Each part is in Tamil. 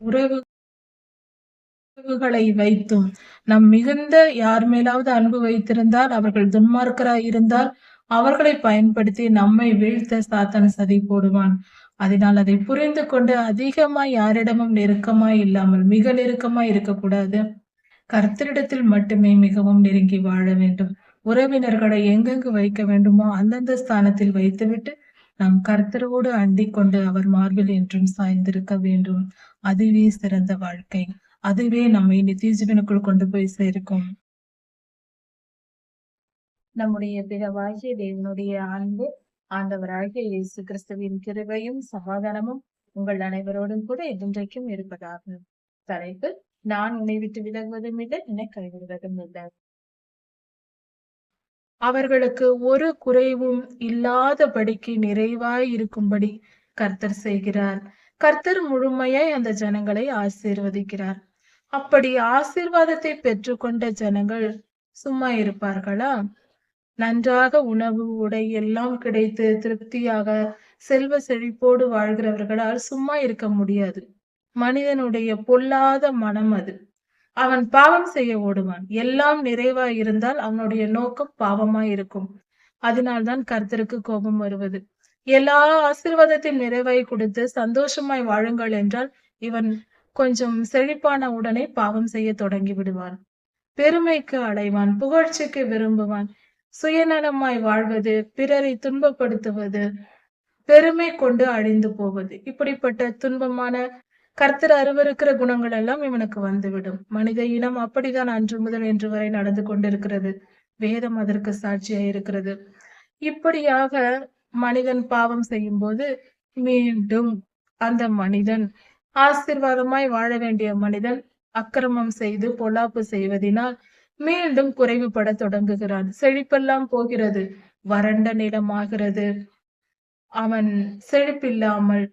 உறவுகளை வைத்தும் நம் மிகுந்த யார் மேலாவது அன்பு வைத்திருந்தால், அவர்கள் துன்மார்க்கராய் இருந்தால், அவர்களை பயன்படுத்தி நம்மை வீழ்த்த சாத்தான் சதி போடுவான். அதனால் அதை புரிந்து கொண்டு அதிகமாய் யாரிடமும் நெருக்கமாய் இல்லாமல், மிக நெருக்கமாய் இருக்கக்கூடாது. கர்த்தரிடத்தில் மட்டுமே மிகவும் நெருங்கி வாழ வேண்டும். உறவினர்களை எங்கெங்கு வைக்க வேண்டுமோ அந்தந்த ஸ்தானத்தில் வைத்துவிட்டு, நாம் கர்த்தரோடு அண்டிக் கொண்டு அவர் மார்பில் என்றும் சாய்ந்திருக்க வேண்டும். அதுவே சிறந்த வாழ்க்கை. அதுவே நம்மை நித்திய ஜீவனுக்குள் கொண்டு போய் சேர்க்கும். நம்முடைய பிதாவாகிய தேவனுடைய அன்பு, ஆண்டவராகிய இயேசு கிறிஸ்துவின் கிருபையும் சமாதானமும் உங்கள் அனைவரோடும் கூட என்றென்றைக்கும் இருப்பதாக. தலைப்பு: நான் உன்னை விட்டு விலகுவதும் இல்லை, என்னை கைவிடுவதும் இல்லை. அவர்களுக்கு ஒரு குறைவும் இல்லாதபடிக்கு நிறைவாய் இருக்கும்படி கர்த்தர் செய்கிறார். கர்த்தர் முழுமையாய் அந்த ஜனங்களை ஆசீர்வதிக்கிறார். அப்படி ஆசீர்வாதத்தை பெற்றுக்கொண்ட ஜனங்கள் சும்மா இருப்பார்களா? நன்றாக உணவு, உடை எல்லாம் கிடைத்து திருப்தியாக செல்வ செழிப்போடு வாழ்கிறவர்களால் சும்மா இருக்க முடியாது. மனிதனுடைய பொல்லாத மனம் அது. அவன் பாவம் செய்ய ஓடுவான். எல்லாம் நிறைவாய் இருந்தால் அவனுடைய நோக்கம் பாவமாய் இருக்கும். அதனால்தான் கர்த்தருக்கு கோபம் வருவது. எல்லா ஆசீர்வாதத்தையும் நிறைவாய் கொடுத்து சந்தோஷமாய் வாழுங்கள் என்றால், இவன் கொஞ்சம் செழிப்பான உடனே பாவம் செய்ய தொடங்கி விடுவான். பெருமைக்கு அலைவான், புகழ்ச்சிக்கு விரும்புவான், சுயநலமாய் வாழ்வது, பிறரை துன்பப்படுத்துவது, பெருமை கொண்டு அழிந்து போவது, இப்படிப்பட்ட துன்பமான கர்த்தர் அருவருக்கிற குணங்கள் எல்லாம் இவனுக்கு வந்துவிடும். மனித இனம் அப்படித்தான் அன்று முதல் இன்று வரை நடந்து கொண்டிருக்கிறது. வேதம் அதற்கு சாட்சியாய் இருக்கிறது. இப்படியாக மனிதன் பாவம் செய்யும் போது மீண்டும் அந்த மனிதன், ஆசீர்வாதமாய் வாழ வேண்டிய மனிதன் அக்கிரமம் செய்து பொல்லாப்பு செய்வதினால் மீண்டும் குறைவுபட தொடங்குகிறான். செழிப்பெல்லாம் போகிறது, வறண்ட நிலமாகிறது. அவன் செழிப்பில்லாமல்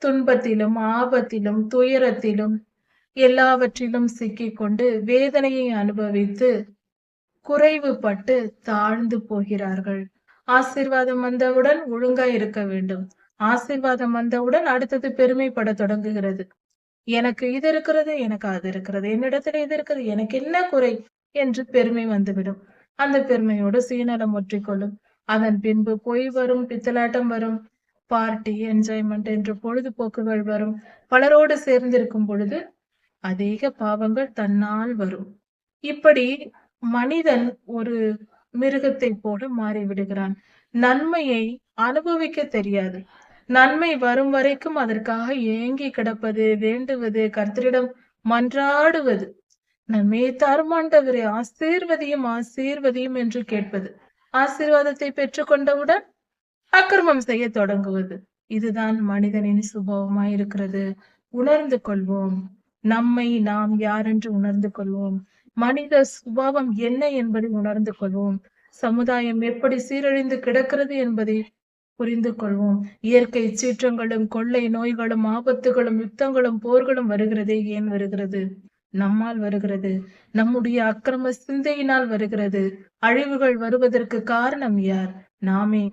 துன்பத்திலும் ஆபத்திலும் துயரத்திலும் எல்லாவற்றிலும் சிக்கிக்கொண்டு வேதனையை அனுபவித்து குறைவுபட்டு தாழ்ந்து போகிறார்கள். ஆசீர்வாதம் வந்தவுடன் ஒழுங்காய் இருக்க வேண்டும். ஆசீர்வாதம் வந்தவுடன் அடுத்தது பெருமைப்பட தொடங்குகிறது. எனக்கு இது இருக்கிறது, எனக்கு அது இருக்கிறது, என்னிடத்துல இது இருக்கிறது, எனக்கு என்ன குறை என்று பெருமை வந்துவிடும். அந்த பெருமையோடு சுயநலம் ஒற்றிக்கொள்ளும். அதன் பின்பு பொய் வரும், பித்தலாட்டம் வரும், பார்ட்டி, என்ஜாய்மெண்ட் என்று பொழுதுபோக்குகள் வரும். பலரோடு சேர்ந்திருக்கும் பொழுது அதிக பாவங்கள் தன்னால் வரும். இப்படி மனிதன் ஒரு மிருகத்தை போல மாறிவிடுகிறான். நன்மையை அனுபவிக்க தெரியாது. நன்மை வரும் வரைக்கும் அதற்காக ஏங்கி கிடப்பது, வேண்டுவது, கர்த்தரிடம் மன்றாடுவது, நன்மையை தாருமாண்டவரே ஆசீர்வதியும் ஆசீர்வதியும் என்று கேட்பது. ஆசீர்வாதத்தை பெற்றுக்கொண்டவுடன் அக்கிரமம் செய்ய தொடங்குவது. இதுதான் மனிதனின் சுபாவமாய் இருக்கிறது. உணர்ந்து கொள்வோம். நம்மை நாம் யார் என்று உணர்ந்து கொள்வோம். மனித சுபாவம் என்ன என்பதை உணர்ந்து கொள்வோம். சமுதாயம் எப்படி சீரழிந்து கிடக்கிறது என்பதை புரிந்து கொள்வோம். இயற்கை சீற்றங்களும் கொள்ளை நோய்களும் ஆபத்துகளும் யுத்தங்களும் போர்களும் வருகிறதே ஏன் வருகிறது? நம்மால் வருகிறது. நம்முடைய அக்கிரம சிந்தையினால் வருகிறது. அழிவுகள் வருவதற்கு காரணம் யார்? நாமே.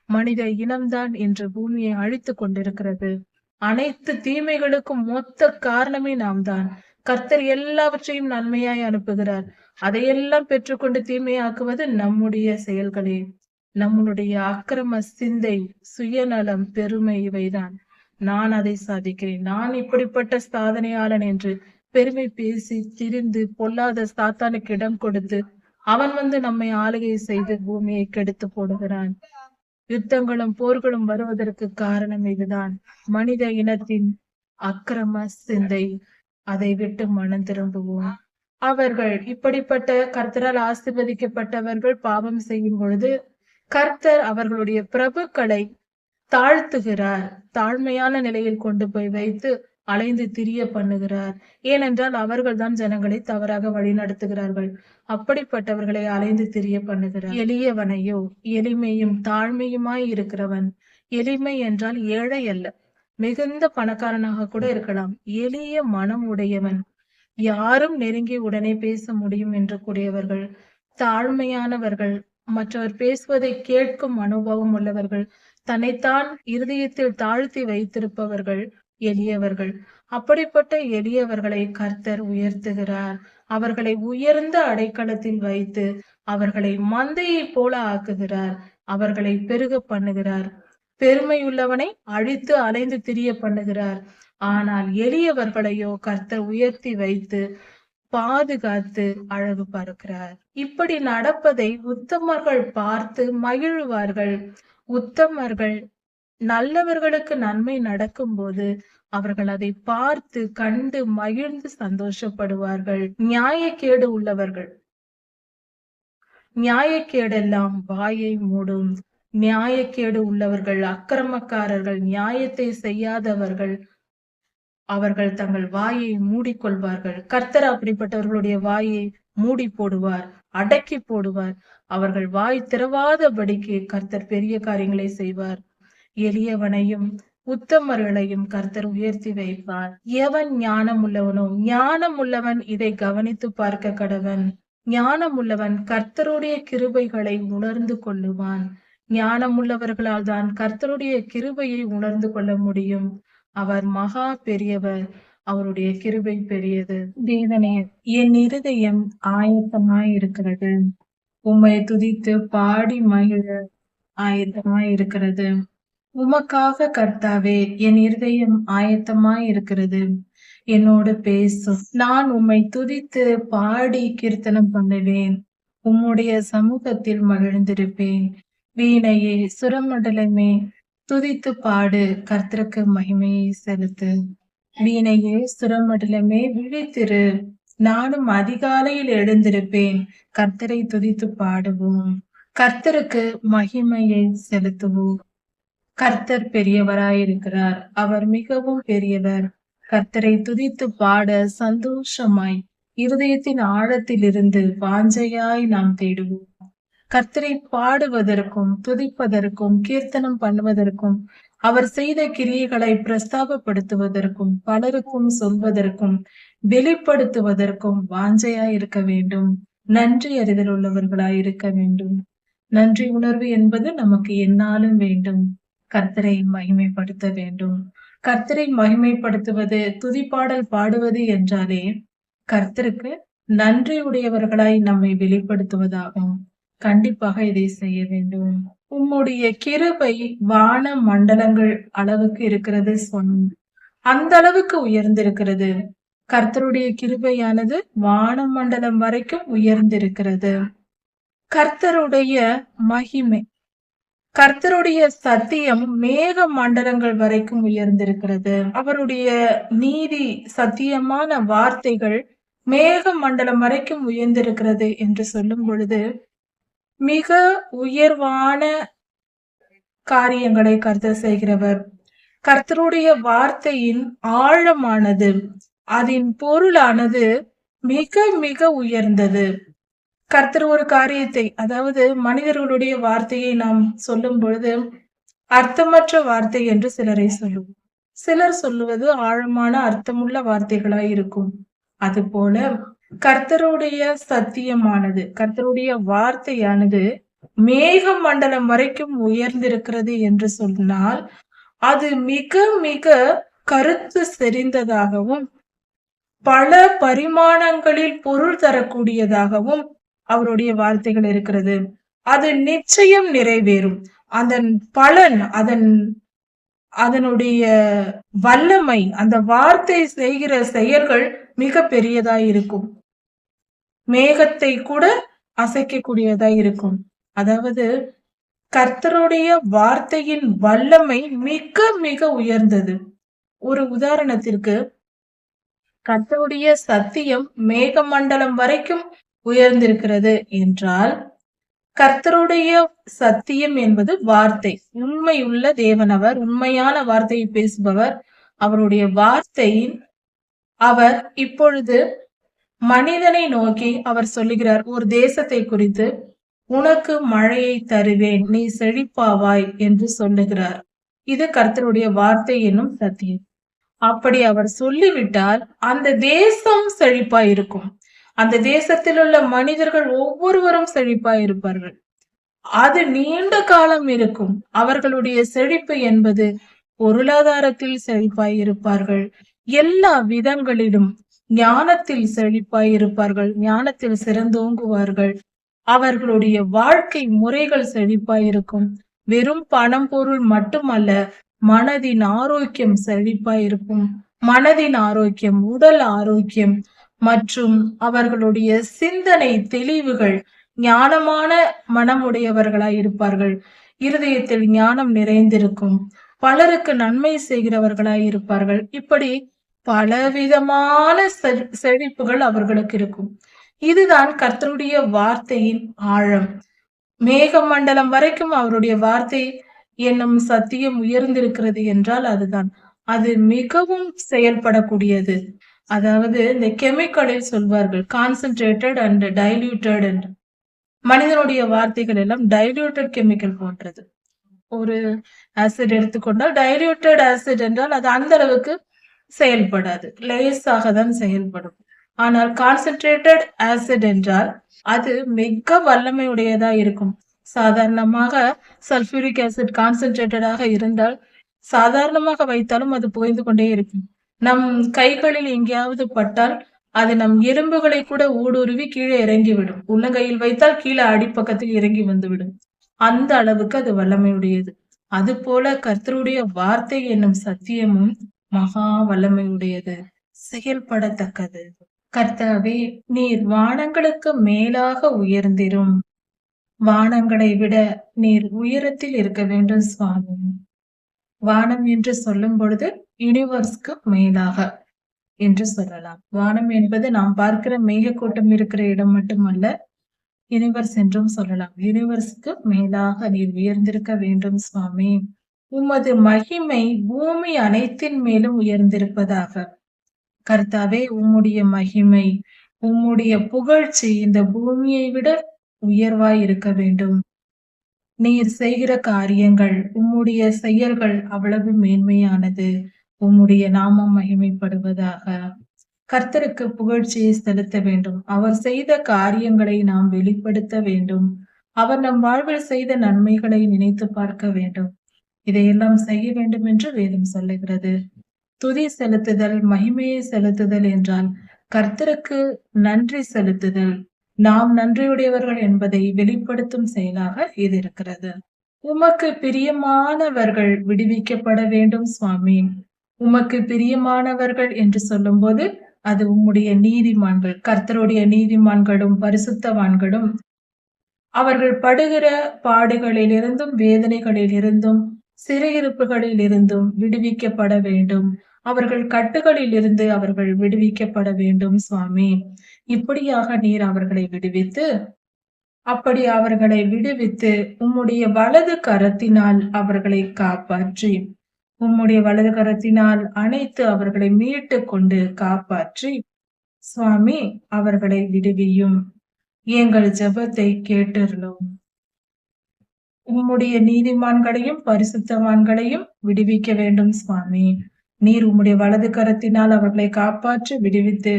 மனித இனம்தான் இன்று பூமியை அழித்துக் கொண்டிருக்கிறது. அனைத்து தீமைகளுக்கும் மொத்த காரணமே நாம் தான். கர்த்தர் எல்லாவற்றையும் நன்மையாய் அனுப்புகிறார். அதையெல்லாம் பெற்றுக்கொண்டு தீமையாக்குவது நம்முடைய செயல்களே. நம்மளுடைய அக்கிரம சிந்தை, சுயநலம், பெருமை இவைதான். நான் அதை சாதிக்கிறேன், நான் இப்படிப்பட்ட சாதனையாளன் என்று பெருமை பேசி திரிந்து பொல்லாத சாத்தானுக்கு இடம் கொடுத்து அவன் வந்து நம்மை ஆளுகை செய்து பூமியை கெடுத்து போடுகிறான். யுத்தங்களும் போர்களும் வருவதற்கு காரணம் இதுதான். மனித இனத்தின் அக்கிரம சிந்தை. அதை விட்டு மனம் திரும்புவோம். அவர்கள் இப்படிப்பட்ட கர்த்தரால் ஆசீர்வதிக்கப்பட்டவர்கள் பாவம் செய்யும் பொழுது கர்த்தர் அவர்களுடைய பிரபுக்களை தாழ்த்துகிறார். தாழ்மையான நிலையில் கொண்டு போய் வைத்து அலைந்து திரிய பண்ணுகிறார். ஏனென்றால் அவர்கள் தான் ஜனங்களை தவறாக வழி நடத்துகிறார்கள். அப்படிப்பட்டவர்களை அலைந்து திரிய பண்ணுகிறார். எளியவனையோ, எளிமையும் தாழ்மையுமாய் இருக்கிறவன், எளிமை என்றால் ஏழை அல்ல, மிகுந்த பணக்காரனாக கூட இருக்கலாம். எளிய மனம் உடையவன், யாரும் நெருங்கி உடனே பேச முடியும் என்று கூடியவர்கள், தாழ்மையானவர்கள், மற்றவர் பேசுவதை கேட்கும் அனுபவம் உள்ளவர்கள், தன்னைத்தான் இருதயத்தில் தாழ்த்தி வைத்திருப்பவர்கள், எளியவர்கள். அப்படிப்பட்ட எளியவர்களை கர்த்தர் உயர்த்துகிறார். அவர்களை உயர்ந்த அடைக்கலத்தில் வைத்து அவர்களை மந்தையைப் போல ஆக்குகிறார். அவர்களை பெருக பண்ணுகிறார். பெருமையுள்ளவனை அழித்து அலைந்து திரிய பண்ணுகிறார். ஆனால் எளியவர்களையோ கர்த்தர் உயர்த்தி வைத்து பாதுகாத்து அழகு பார்க்கிறார். இப்படி நடப்பதை உத்தமர்கள் பார்த்து மகிழுவார்கள். உத்தமர்கள் நல்லவர்களுக்கு நன்மை நடக்கும்போது அவர்கள் அதை பார்த்து கண்டு மகிழ்ந்து சந்தோஷப்படுவார்கள். நியாயக்கேடெல்லாம் வாயை மூடும். நியாயக்கேடு உள்ளவர்கள், அக்கிரமக்காரர்கள், நியாயத்தை செய்யாதவர்கள், அவர்கள் தங்கள் வாயை மூடிக்கொள்வார்கள். கர்த்தர் அப்படிப்பட்டவர்களுடைய வாயை மூடி போடுவார், அடக்கி போடுவார். அவர்கள் வாய் திறவாதபடிக்கு கர்த்தர் பெரிய காரியங்களை செய்வார். எளியவனையும் உத்தமர்களையும் கர்த்தர் உயர்த்தி வைப்பார். எவன் ஞானம் உள்ளவனோ, ஞானம் உள்ளவன் இதை கவனித்து பார்க்க கடவன். ஞானம் உள்ளவன் கர்த்தருடைய கிருபைகளை உணர்ந்து கொள்ளுவான். ஞானம் உள்ளவர்களால் தான் கர்த்தருடைய கிருபையை உணர்ந்து கொள்ள முடியும். அவர் மகா பெரியவர், அவருடைய கிருபை பெரியது. தேவனே, என் இருதயம் ஆயத்தமாய் இருக்கிறது. உம்மை துதித்து பாடி மகிழ ஆயத்தமாய் இருக்கிறது. உமக்காக கர்த்தாவே, என் இருதயம் ஆயத்தமாய் இருக்கிறது. என்னோடு பேசும். நான் உம்மை துதித்து பாடி கீர்த்தனம் பண்ணுவேன். உம்முடைய சமூகத்தில் மகிழ்ந்திருப்பேன். வீணையே, சுரமண்டலமே, துதித்து பாடு, கர்த்தருக்கு மகிமையை செலுத்து. வீணையே, சுரமண்டலமே, விழித்திரு. நானும் அதிகாலையில் எழுந்திருப்பேன். கர்த்தரை துதித்து பாடுவோம். கர்த்தருக்கு மகிமையை செலுத்துவோம். கர்த்தர் பெரியவராயிருக்கிறார். அவர் மிகவும் பெரியவர். கர்த்தரை துதித்து பாட சந்தோஷமாய் இருதயத்தின் ஆழத்திலிருந்து வாஞ்சையாய் நாம் தேடுவோம். கர்த்தரை பாடுவதற்கும் துதிப்பதற்கும் கீர்த்தனம் பண்ணுவதற்கும் அவர் செய்த கிரியைகளை பிரஸ்தாபப்படுத்துவதற்கும் பலருக்கும் சொல்வதற்கும் வெளிப்படுத்துவதற்கும் வாஞ்சையாய் இருக்க வேண்டும். நன்றி அறிதல் உள்ளவர்களாய் இருக்க வேண்டும். நன்றி உணர்வு என்பது நமக்கு எந்நாளும் வேண்டும். கர்த்தரை மகிமைப்படுத்த வேண்டும். கர்த்தரை மகிமைப்படுத்துவது, துதிப்பாடல் பாடுவது என்றாலே கர்த்தருக்கு நன்றி உடையவர்களாய் நம்மை வெளிப்படுத்துவதாகும். கண்டிப்பாக இதை செய்ய வேண்டும். உம்முடைய கிருபை வான மண்டலங்கள் அளவுக்கு இருக்கிறது சொன்ன அந்த அளவுக்கு உயர்ந்திருக்கிறது. கர்த்தருடைய கிருபையானது வான மண்டலம் வரைக்கும் உயர்ந்திருக்கிறது. கர்த்தருடைய மகிமை, கர்த்தருடைய சத்தியம் மேக மண்டலங்கள் வரைக்கும் உயர்ந்திருக்கிறது. அவருடைய நீதி சத்தியமான வார்த்தைகள் மேக மண்டலம் வரைக்கும் உயர்ந்திருக்கிறது என்று சொல்லும் பொழுது மிக உயர்வான காரியங்களை கர்த்தர் செய்கிறவர். கர்த்தருடைய வார்த்தையின் ஆழமானது, அதன் பொருளானது மிக மிக உயர்ந்தது. கர்த்தர் ஒரு காரியத்தை, அதாவது மனிதர்களுடைய வார்த்தையை நாம் சொல்லும் பொழுது அர்த்தமற்ற வார்த்தை என்று சிலரை சொல்லுவோம். சிலர் சொல்லுவது ஆழமான அர்த்தமுள்ள வார்த்தைகளாய் இருக்கும். அதுபோல கர்த்தருடைய சத்தியமானது, கர்த்தருடைய வார்த்தையானது மேக மண்டலம் வரைக்கும் உயர்ந்திருக்கிறது என்று சொன்னால் அது மிக மிக கருத்து செறிந்ததாகவும் பல பரிமாணங்களில் பொருள் தரக்கூடியதாகவும் அவருடைய வார்த்தைகள் இருக்கிறது. அது நிச்சயம் நிறைவேறும். அதன் பலன், அதனுடைய வல்லமை, அந்த வார்த்தை செய்கிற செயல்கள் மிக பெரியதாய் இருக்கும். மேகத்தை கூட அசைக்கக்கூடியதாய் இருக்கும். அதாவது கர்த்தருடைய வார்த்தையின் வல்லமை மிக மிக உயர்ந்தது. ஒரு உதாரணத்திற்கு, கர்த்தருடைய சத்தியம் மேக மண்டலம் வரைக்கும் உயர்ந்திருக்கிறது என்றால், கர்த்தருடைய சத்தியம் என்பது வார்த்தை, உண்மையுள்ள தேவன். அவர் உண்மையான வார்த்தையை பேசுபவர். அவருடைய வார்த்தையின் அவர் இப்பொழுது மனிதனை நோக்கி அவர் சொல்லுகிறார், ஒரு தேசத்தை குறித்து, உனக்கு மழையை தருவேன், நீ செழிப்பாவாய் என்று சொல்லுகிறார். இது கர்த்தருடைய வார்த்தை என்னும் சத்தியம். அப்படி அவர் சொல்லிவிட்டால் அந்த தேசம் செழிப்பாய் இருக்கும். அந்த தேசத்தில் உள்ள மனிதர்கள் ஒவ்வொருவரும் செழிப்பாய் இருப்பார்கள். அது நீண்ட காலம் இருக்கும். அவர்களுடைய செழிப்பு என்பது பொருளாதாரத்தில் செழிப்பாய் இருப்பார்கள். எல்லா விதங்களிலும் ஞானத்தில் செழிப்பாய் இருப்பார்கள். ஞானத்தில் சிறந்தோங்குவார்கள். அவர்களுடைய வாழ்க்கை முறைகள் செழிப்பாய் இருக்கும். வெறும் பணம் பொருள் மட்டுமல்ல, மனதின் ஆரோக்கியம் செழிப்பாய் இருக்கும். மனதின் ஆரோக்கியம், உடல் ஆரோக்கியம் மற்றும் அவர்களுடைய சிந்தனை தெளிவுகள் ஞானமான மனமுடையவர்களாய் இருப்பார்கள். இருதயத்தில் ஞானம் நிறைந்திருக்கும். பலருக்கு நன்மை செய்கிறவர்களாய் இருப்பார்கள். இப்படி பலவிதமான செழிப்புகள் அவர்களுக்கு இருக்கும். இதுதான் கர்த்தருடைய வார்த்தையின் ஆழம். மேகமண்டலம் வரைக்கும் அவருடைய வார்த்தை என்னும் சத்தியம் உயர்ந்திருக்கிறது என்றால் அதுதான். அது மிகவும் செயல்படக்கூடியது. அதாவது இந்த கெமிக்கலில் சொல்வார்கள் கான்சென்ட்ரேட்டட் அண்ட் டைல்யூட்டட் என்று. மனிதனுடைய வார்த்தைகள் எல்லாம் டைல்யூட்டட் கெமிக்கல் போன்றது. ஒரு ஆசிட் எடுத்துக்கொண்டால் டைல்யூட்டட் ஆசிட் என்றால் அது அந்த அளவுக்கு செயல்படாது, லேசாக தான் செயல்படும். ஆனால் கான்சென்ட்ரேட்டட் ஆசிட் என்றால் அது மிக வல்லமை உடையதா இருக்கும். சாதாரணமாக சல்பூரிக் ஆசிட் கான்சென்ட்ரேட்டடாக இருந்தால் சாதாரணமாக வைத்தாலும் அது புகைந்து கொண்டே இருக்கும். நம் கைகளில் எங்கேயாவது பட்டால் அது நம் எலும்புகளை கூட ஊடுருவி கீழே இறங்கிவிடும். உள்ளங்கையில் வைத்தால் கீழே அடிப்பக்கத்தில் இறங்கி வந்துவிடும். அந்த அளவுக்கு அது வல்லமையுடையது. அது போல கர்த்தருடைய வார்த்தை என்னும் சத்தியமும் மகா வல்லமையுடையது, செயல்படத்தக்கது. கர்த்தாவே, நீர் வானங்களுக்கு மேலாக உயர்ந்திரும். வானங்களை விட நீர் உயரத்தில் இருக்க வேண்டும் சுவாமி. வானம் என்று சொல்லும் பொழுது யூனிவர்ஸ்க்கு மேலாக என்று சொல்லலாம். வானம் என்பது நாம் பார்க்கிற மேகக்கூட்டம் இருக்கிற இடம் மட்டுமல்ல, யூனிவர்ஸ் என்றும் சொல்லலாம். யூனிவர்ஸ்க்கு மேலாக நீர் உயர்ந்திருக்க வேண்டும் சுவாமி. உமது மகிமை பூமி அனைத்தின் மேலும் உயர்ந்திருப்பதாக. கர்த்தாவே, உம்முடைய மகிமை, உம்முடைய புகழ்ச்சி இந்த பூமியை விட உயர்வாய் இருக்க வேண்டும். நீர் செய்கிற காரியங்கள், உம்முடைய செயல்கள் அவ்வளவு மேன்மையானது. உம்முடைய நாமம் மகிமைப்படுவதாக. கர்த்தருக்கு புகழ்ச்சியை செலுத்த வேண்டும். அவர் செய்த காரியங்களை நாம் வெளிப்படுத்த வேண்டும். அவர் நம் வாழ்வில் செய்த நன்மைகளை நினைத்து பார்க்க வேண்டும். இதையெல்லாம் செய்ய வேண்டும் என்று வேதம் சொல்லுகிறது. துதி செலுத்துதல், மகிமையை செலுத்துதல் என்றால் கர்த்தருக்கு நன்றி செலுத்துதல், நாம் நன்றியுடையவர்கள் என்பதை வெளிப்படுத்தும் செயலாக இது இருக்கிறது. உமக்கு பிரியமானவர்கள் விடுவிக்கப்பட வேண்டும் சுவாமி. உமக்கு பிரியமானவர்கள் என்று சொல்லும் போது அது உம்முடைய நீதிமான்கள், கர்த்தருடைய நீதிமான்களும் பரிசுத்தவான்களும் அவர்கள் படுகிற பாடுகளிலிருந்தும் வேதனைகளில் இருந்தும் சிறையிருப்புகளில் இருந்தும் விடுவிக்கப்பட வேண்டும். அவர்கள் கட்டுகளில் இருந்து அவர்கள் விடுவிக்கப்பட வேண்டும் சுவாமி. இப்படியாக நீர் அவர்களை விடுவித்து, அப்படி அவர்களை விடுவித்து உம்முடைய வலது கரத்தினால் அவர்களை காப்பாற்றி, உம்முடைய வலது கரத்தினால் அணைத்து அவர்களை மீட்டு கொண்டு காப்பாற்றி சுவாமி அவர்களை விடுவியும். எங்கள் ஜெபத்தை கேட்டருளும். உம்முடைய நீதிமான்களையும் பரிசுத்தவான்களையும் விடுவிக்க வேண்டும் சுவாமி. நீர் உம்முடைய வலது கரத்தினால் அவர்களை காப்பாற்றி விடுவித்து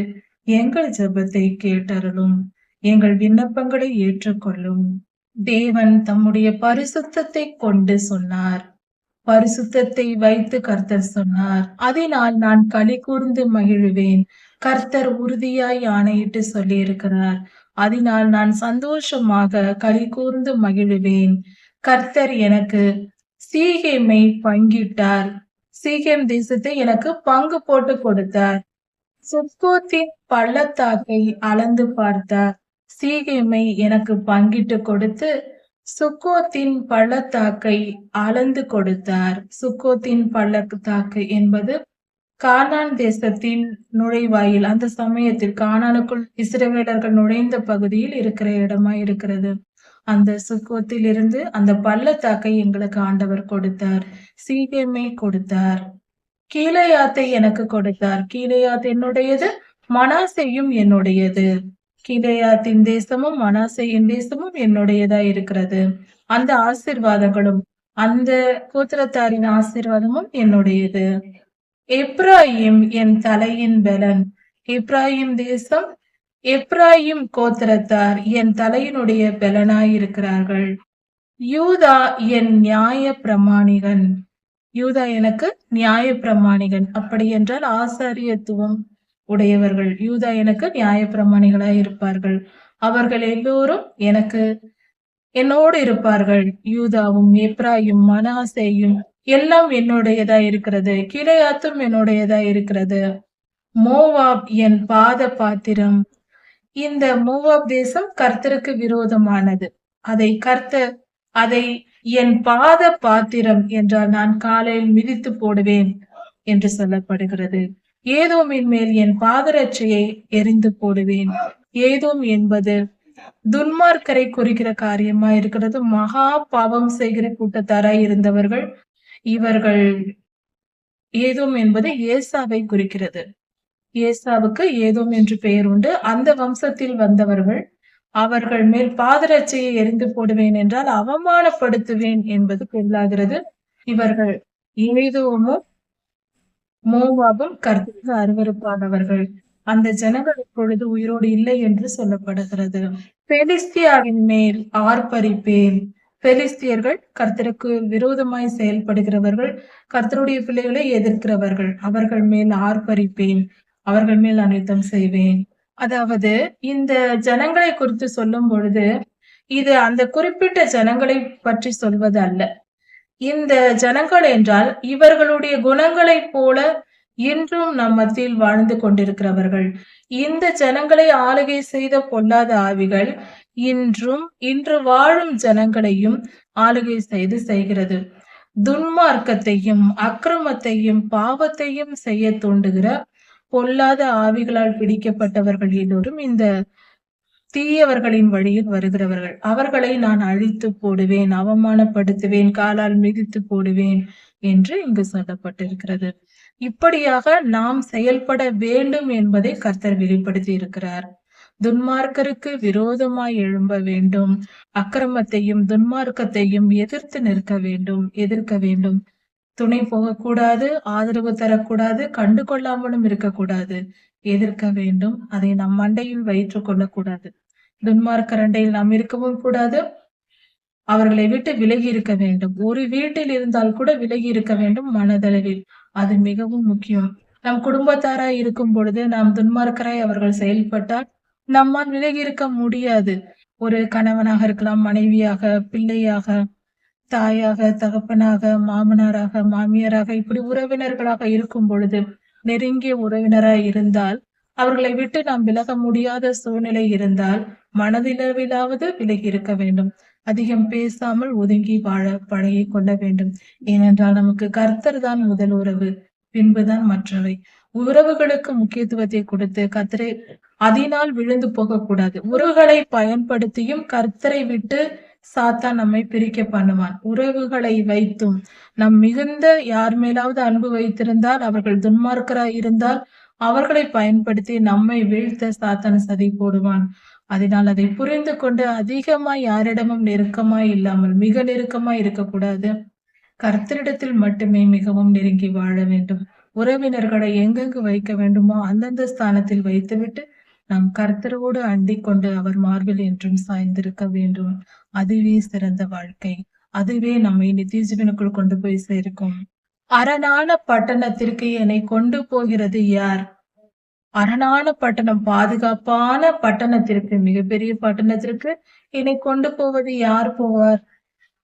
எங்கள் ஜெபத்தை கேட்டருளும். எங்கள் விண்ணப்பங்களை ஏற்றுக்கொள்ளும். தேவன் தம்முடைய பரிசுத்தத்தை கொண்டு சொன்னார். பரிசுத்தத்தை வைத்து கர்த்தர் சொன்னார், அதனால் நான் களி கூர்ந்து மகிழுவேன். கர்த்தர் உறுதியாய் ஆணையிட்டு சொல்லி இருக்கிறார். அதனால் நான் சந்தோஷமாக களி கூர்ந்து மகிழுவேன். கர்த்தர் எனக்கு சீகேமை பங்கிட்டார். சீகேம் தேசத்தை எனக்கு பங்கு போட்டு கொடுத்தார். சுக்கோத்தின் பள்ளத்தாக்கை அளந்து பார்த்தார். சீகேமை எனக்கு பங்கிட்டு கொடுத்து சுக்கோத்தின் பள்ளத்தாக்கை அளந்து கொடுத்தார். சுக்கோத்தின் பள்ளத்தாக்கு என்பது கானான் தேசத்தின் நுழைவாயில். அந்த சமயத்தில் கானானுக்குள் இஸ்ரவேலர்கள் நுழைந்த பகுதியில் இருக்கிற இடமா இருக்கிறது. அந்த சுக்கோத்தில் இருந்து அந்த பள்ளத்தாக்கை எங்களுக்கு ஆண்டவர் கொடுத்தார். சீகேமை கொடுத்தார். கீலேயாத்தை எனக்கு கொடுத்தார். கீலேயாத் என்னுடையது, மனாசேயும் என்னுடையது. கீலேயாத்தின் தேசமும் மனாசேயின் தேசமும் என்னுடையதா இருக்கிறது. அந்த ஆசீர்வாதங்களும் அந்த கோத்திரத்தாரின் ஆசீர்வாதமும் என்னுடையது. எப்ராயிம் என் தலையின் பலன். எப்ராயிம் தேசம், எப்ராயிம் கோத்திரத்தார் என் தலையினுடைய பலனாயிருக்கிறார்கள். யூதா என் நியாய பிரமாணிகன். யூதா எனக்கு நியாயப்பிரமாணிகன். அப்படி என்றால் ஆசாரியத்துவம் உடையவர்கள். யூதா எனக்கு நியாயப்பிரமாணிகளாய் இருப்பார்கள். அவர்கள் எல்லோரும் என்னோடு இருப்பார்கள். யூதாவும் எப்ராயிம் மனாசேயும் எல்லாம் என்னுடையதா இருக்கிறது. கீலேயாத்தும் என்னுடையதா இருக்கிறது. மோவாப் என் பாத பாத்திரம். இந்த மோவாப் தேசம் கர்த்தருக்கு விரோதமானது. அதை என் பாத பாத்திரம் என்றால் நான் காலையில் மிதித்து போடுவேன் என்று சொல்லப்படுகிறது. ஏதோமின் மேல் என் பாதரட்சையை எரிந்து போடுவேன். ஏதோம் என்பது துன்மார்க்கரை குறிக்கிற காரியமா இருக்கிறது. மகா பாவம் செய்கிற கூட்டத்தாராய் இருந்தவர்கள் இவர்கள். ஏதோம் என்பது ஏசாவை குறிக்கிறது. ஏசாவுக்கு ஏதோம் என்று பெயர் உண்டு. அந்த வம்சத்தில் வந்தவர்கள். அவர்கள் மேல் பாதரட்சையை எரிந்து போடுவேன் என்றால் அவமானப்படுத்துவேன் என்பது பொருளாகிறது. இவர்கள் ஏதோமும் மோவாபும் கர்த்தருக்கு அருவருப்பானவர்கள். அந்த ஜனங்கள் இப்பொழுது உயிரோடு இல்லை என்று சொல்லப்படுகிறது. பெலிஸ்தியாவின் மேல் ஆர்ப்பரிப்பேன். பெலிஸ்தியர்கள் கர்த்தருக்கு விரோதமாய் செயல்படுகிறவர்கள், கர்த்தருடைய பிள்ளைகளை எதிர்க்கிறவர்கள். அவர்கள் மேல் ஆர்ப்பரிப்பேன், அவர்கள் மேல் அனைத்தும் செய்வேன். அதாவது இந்த ஜனங்களை குறித்து சொல்லும் பொழுது இது அந்த குறிப்பிட்ட ஜனங்களை பற்றி சொல்வது அல்ல. இந்த ஜனங்கள் என்றால் இவர்களுடைய குணங்களைப் போல இன்றும் நம் மத்தியில் வாழ்ந்து கொண்டிருக்கிறவர்கள். இந்த ஜனங்களை ஆளுகை செய்த பொல்லாத ஆவிகள் இன்று வாழும் ஜனங்களையும் ஆளுகை செய்கிறது. துன்மார்க்கத்தையும் அக்கிரமத்தையும் பாவத்தையும் செய்ய தூண்டுகிற பொல்லாத ஆவிகளால் பிடிக்கப்பட்டவர்கள் எல்லோரும் இந்த தீயவர்களின் வழியில் வருகிறவர்கள். அவர்களை நான் அழித்து போடுவேன், அவமானப்படுத்துவேன், காலால் மிதித்து போடுவேன் என்று இங்கு சொல்லப்பட்டிருக்கிறது. இப்படியாக நாம் செயல்பட வேண்டும் என்பதை கர்த்தர் வெளிப்படுத்தி இருக்கிறார். துன்மார்க்கருக்கு விரோதமாய் எழும்ப வேண்டும். அக்கிரமத்தையும் துன்மார்க்கத்தையும் எதிர்த்து எதிர்க்க வேண்டும். துணை போகக்கூடாது, ஆதரவு தரக்கூடாது, கண்டு கொள்ளாமலும் இருக்கக்கூடாது. எதிர்க்க வேண்டும். அதை நம் மண்டையில் வைத்துக் கொள்ளக்கூடாது. துன்மார்க்கர் அண்டையில் நாம் இருக்கவும் கூடாது. அவர்களை விட்டு விலகி இருக்க வேண்டும். ஒரு வீட்டில் இருந்தால் கூட விலகி இருக்க வேண்டும் மனதளவில். அது மிகவும் முக்கியம். நம் குடும்பத்தாராய் இருக்கும் பொழுது நாம் துன்மார்க்கராய் அவர்கள் செயல்பட்டால் நம்மால் விலகி இருக்க முடியாது. ஒரு கணவனாக இருக்கலாம், மனைவியாக, பிள்ளையாக, தாயாக, தகப்பனாக, மாமனாராக, மாமியாராக, இப்படி உறவினர்களாக இருக்கும் பொழுது, நெருங்கிய உறவினராய் இருந்தால் அவர்களை விட்டு நாம் விலக முடியாத சூழ்நிலை இருந்தால் மனதிலவிலாவது விலகி இருக்க வேண்டும். அதிகம் பேசாமல் ஒதுங்கி வாழ பழகி கொள்ள வேண்டும். ஏனென்றால் நமக்கு கர்த்தர் தான் முதல் உறவு, பின்புதான் மற்றவை. உறவுகளுக்கு முக்கியத்துவத்தை கொடுத்து கர்த்தரை அதனால் விழுந்து போகக்கூடாது. உறவுகளை பயன்படுத்தியும் கர்த்தரை விட்டு சாத்தான் நம்மை பிரிக்க பண்ணுவான். உறவுகளை வைத்தும் நம் மிகுந்த யார் மேலாவது அன்பு வைத்திருந்தால், அவர்கள் துன்மார்க்கராய் இருந்தால் அவர்களை பயன்படுத்தி நம்மை வீழ்த்த சாத்தான் சதி போடுவான். அதனால் அதை புரிந்து கொண்டு அதிகமாய் யாரிடமும் நெருக்கமாய் இல்லாமல் மிக நெருக்கமாய் இருக்கக்கூடாது. கர்த்தரிடத்தில் மட்டுமே மிகவும் நெருங்கி வாழ வேண்டும். உறவினர்களை எங்கெங்கு வைக்க வேண்டுமோ அந்தந்த ஸ்தானத்தில் வைத்துவிட்டு நாம் கர்த்தரோடு அண்டிக் கொண்டு அவர் மார்பில் என்றும் சாய்ந்திருக்க வேண்டும். அதுவே சிறந்த வாழ்க்கை. அதுவே நம்மை நித்திய ஜீவனுக்குள் கொண்டு போய் சேர்க்கும். அரணான பட்டணத்திற்கு என்னை கொண்டு போகிறது யார்? அரணான பட்டணம், பாதுகாப்பான பட்டணத்திற்கு, மிகப்பெரிய பட்டணத்திற்கு என்னை கொண்டு போவது யார் போவார்?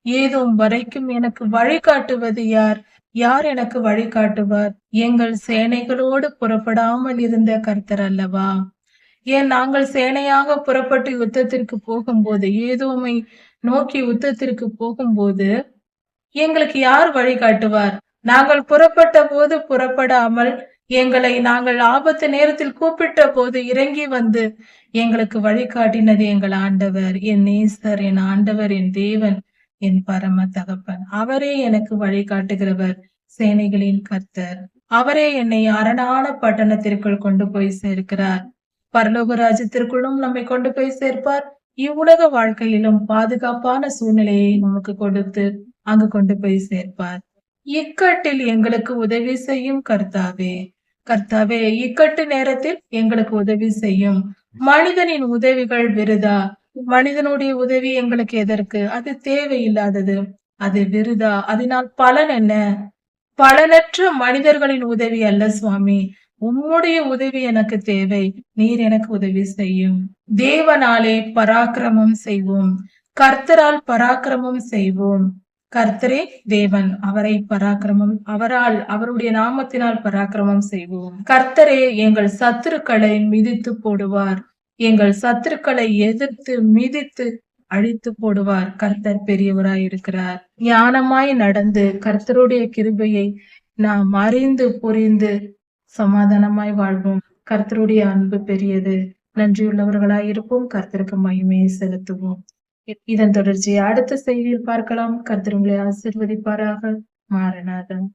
ஏதோம் வரைக்கும் எனக்கு வழிகாட்டுவது யார்? யார் எனக்கு வழிகாட்டுவார்? எங்கள் சேனைகளோடு புறப்படாமல் இருந்த கர்த்தர் அல்லவா? ஏன் நாங்கள் சேனையாக புறப்பட்டு யுத்தத்திற்கு போகும்போது, ஏதோமை நோக்கி யுத்தத்திற்கு போகும்போது எங்களுக்கு யார் வழிகாட்டுவார்? நாங்கள் புறப்பட்ட போது புறப்படாமல் நாங்கள் ஆபத்து நேரத்தில் கூப்பிட்ட போது இறங்கி வந்து எங்களுக்கு வழிகாட்டினது எங்கள் ஆண்டவர், என் நேசர், என் ஆண்டவர், என் தேவன், என் பரம தகப்பன். அவரே எனக்கு வழிகாட்டுகிறவர், சேனைகளின் கர்த்தர். அவரே என்னை அரணான பட்டணத்திற்குள் கொண்டு போய் சேர்க்கிறார். பரலோக ராஜ்யத்திற்குள்ளும் நம்மை கொண்டு போய் சேர்ப்பார். இவ்வுலக வாழ்க்கையிலும் பாதுகாப்பான சூழ்நிலையை நமக்கு கொடுத்து அங்கு கொண்டு போய் சேர்ப்பார். இக்கட்டில் எங்களுக்கு உதவி செய்யும் கர்த்தாவே. கர்த்தாவே, இக்கட்டு நேரத்தில் எங்களுக்கு உதவி செய்யும். மனிதனின் உதவிகள் விருதா. மனிதனுடைய உதவி எங்களுக்கு எதற்கு? அது தேவையில்லாதது, அது விருதா. அதனால் பலன் என்ன? பலனற்ற மனிதர்களின் உதவி அல்ல சுவாமி, உம்முடைய உதவி எனக்கு தேவை. நீர் எனக்கு உதவி செய்யும். தேவனாலே பராக்கிரமம் செய்வோம். கர்த்தரால் பராக்கிரமம் செய்வோம். கர்த்தரே தேவன், அவரால் அவருடைய நாமத்தினால் பராக்கிரமம் செய்வோம். கர்த்தரே எங்கள் சத்துருக்களை மிதித்து போடுவார். எங்கள் சத்துருக்களை எதிர்த்து மிதித்து அழித்து போடுவார். கர்த்தர் பெரியவராய் இருக்கிறார். ஞானமாய் நடந்து கர்த்தருடைய கிருபையை நாம் அறிந்து புரிந்து சமாதானமாய் வாழ்வோம். கர்த்தருடைய அன்பு பெரியது. நன்றியுள்ளவர்களாய் இருப்போம். கர்த்தருக்கு மகிமையை செலுத்துவோம். இதன் தொடர்ச்சியை அடுத்த செய்தியில் பார்க்கலாம். கர்த்தர் உங்களை ஆசீர்வதிப்பாராக. மாரநாதன்.